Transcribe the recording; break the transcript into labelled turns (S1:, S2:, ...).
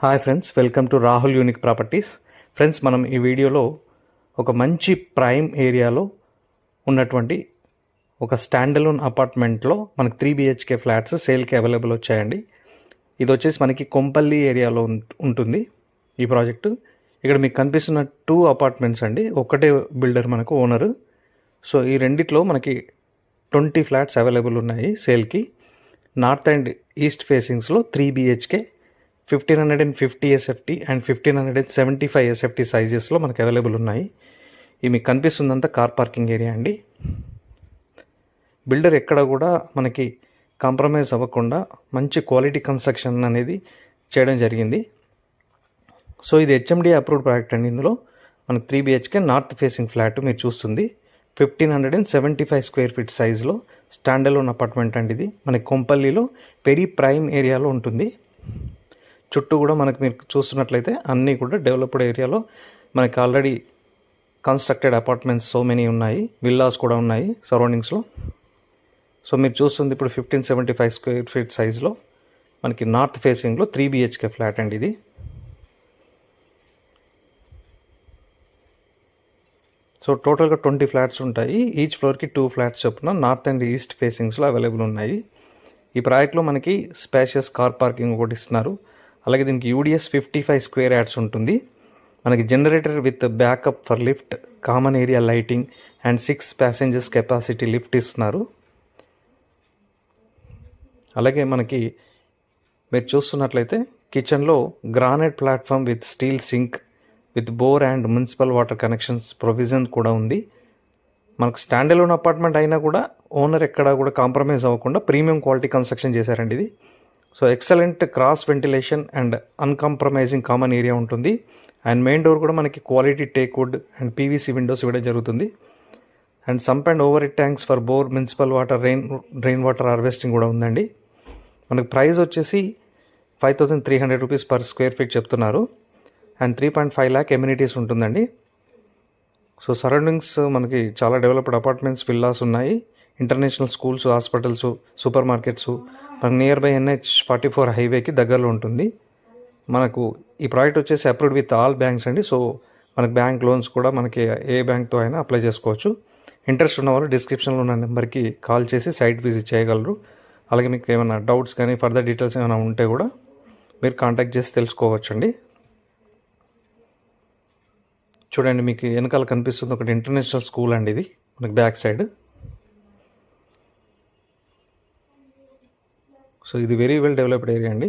S1: Hi friends, welcome to Rahul unique properties. Friends, మనం ఈ వీడియోలో ఒక మంచి ప్రైమ్ ఏరియాలో ఉన్నటువంటి ఒక స్టాండలోన్ అపార్ట్మెంట్లో మనకు 3 BHK ఫ్లాట్స్ సేల్కి అవైలబుల్ వచ్చాయండి. ఇది వచ్చేసి మనకి కొంపల్లి ఏరియాలో ఉంటుంది ఈ ప్రాజెక్టు. ఇక్కడ మీకు కనిపిస్తున్న 2 అపార్ట్మెంట్స్ అండి, ఒకటే బిల్డర్ మనకు ఓనరు. సో ఈ రెండిట్లో మనకి 20 ఫ్లాట్స్ అవైలబుల్ ఉన్నాయి సేల్కి. నార్త్ అండ్ ఈస్ట్ ఫేసింగ్స్లో 3 BHK 1550 SFT అండ్ 1575 SFT సైజెస్లో మనకు అవైలబుల్ ఉన్నాయి. ఇవి మీకు కనిపిస్తుందంతా కార్ పార్కింగ్ ఏరియా అండి. బిల్డర్ ఎక్కడ కూడా మనకి కాంప్రమైజ్ అవ్వకుండా మంచి క్వాలిటీ కన్స్ట్రక్షన్ అనేది చేయడం జరిగింది. సో ఇది HMD అప్రూవ్డ్ ప్రాజెక్ట్ అండి. ఇందులో మనకు 3 BHK నార్త్ ఫేసింగ్ ఫ్లాట్ మీరు చూస్తుంది 1575 స్క్వేర్ ఫీట్ సైజులో స్టాండలోన్ అపార్ట్మెంట్ అండి. ఇది మనకి కొంపల్లిలో వెరీ ప్రైమ్ ఏరియాలో ఉంటుంది. చుట్టూ కూడా మనకు మీరు చూస్తున్నట్లయితే అన్నీ కూడా డెవలప్డ్ ఏరియాలో మనకి already constructed apartments so many ఉన్నాయి, విల్లాస్ కూడా ఉన్నాయి సరౌండింగ్స్లో. సో మీరు చూస్తుంది ఇప్పుడు 1575 స్క్వేర్ ఫీట్ సైజులో మనకి నార్త్ ఫేసింగ్లో 3 BHK ఫ్లాట్ అండి ఇది. సో టోటల్గా 20 ఫ్లాట్స్ ఉంటాయి. ఈచ్ ఫ్లోర్కి 2 ఫ్లాట్స్ చొప్పున నార్త్ అండ్ ఈస్ట్ ఫేసింగ్స్లో అవైలబుల్ ఉన్నాయి. ఈ ప్రాజెక్ట్లో మనకి స్పేషియస్ కార్ పార్కింగ్ ఒకటి ఇస్తున్నారు. అలాగే దీనికి UDS 55 స్క్వేర్ యార్డ్స్ ఉంటుంది. మనకి generator with backup for lift, common area lighting and 6 passengers capacity lift ఇస్తున్నారు. అలాగే మనకి మీరు చూస్తున్నట్లయితే కిచెన్లో granite platform with steel sync with bore and municipal water connections provision కూడా ఉంది. మనకు స్టాండలోన్ అపార్ట్మెంట్ అయినా కూడా ఓనర్ ఎక్కడా కూడా కాంప్రమైజ్ అవ్వకుండా ప్రీమియం క్వాలిటీ కన్స్ట్రక్షన్ చేశారండి ఇది. So excellent cross ventilation and uncompromising common area ఉంటుంది. అండ్ మెయిన్ డోర్ కూడా మనకి quality teak wood and PVC Windows ఇవ్వడం జరుగుతుంది. And sump and over head tanks for bore, municipal water, rain water harvesting కూడా ఉందండి. మనకి ప్రైస్ వచ్చేసి 5300 rupees per square feet చెప్తున్నారు. అండ్ 3.5 lakh ఎమ్యూనిటీస్ ఉంటుందండి. సో సరౌండింగ్స్ మనకి చాలా డెవలప్డ్ అపార్ట్మెంట్స్, విల్లాస్ ఉన్నాయి. International schools, hospitals, super markets మనకు నియర్ బై NH44 హైవేకి దగ్గరలో ఉంటుంది. మనకు ఈ ప్రాజెక్ట్ వచ్చేసి అప్రూవ్డ్ విత్ ఆల్ బ్యాంక్స్ అండి. సో మనకి బ్యాంక్ లోన్స్ కూడా మనకి ఏ బ్యాంక్తో అయినా అప్లై చేసుకోవచ్చు. ఇంట్రెస్ట్ ఉన్నవారు డిస్క్రిప్షన్లో ఉన్న నెంబర్కి కాల్ చేసి సైట్ విజిట్ చేయగలరు. అలాగే మీకు ఏమైనా డౌట్స్ కానీ ఫర్దర్ డీటెయిల్స్ ఏమైనా ఉంటే కూడా మీరు కాంటాక్ట్ చేసి తెలుసుకోవచ్చు అండి. చూడండి, మీకు వెనకాల కనిపిస్తుంది ఒకటి ఇంటర్నేషనల్ స్కూల్ అండి. ఇది మనకి బ్యాక్ సైడ్. సో ఇది వెరీ వెల్ డెవలప్డ్ ఏరియా అండి.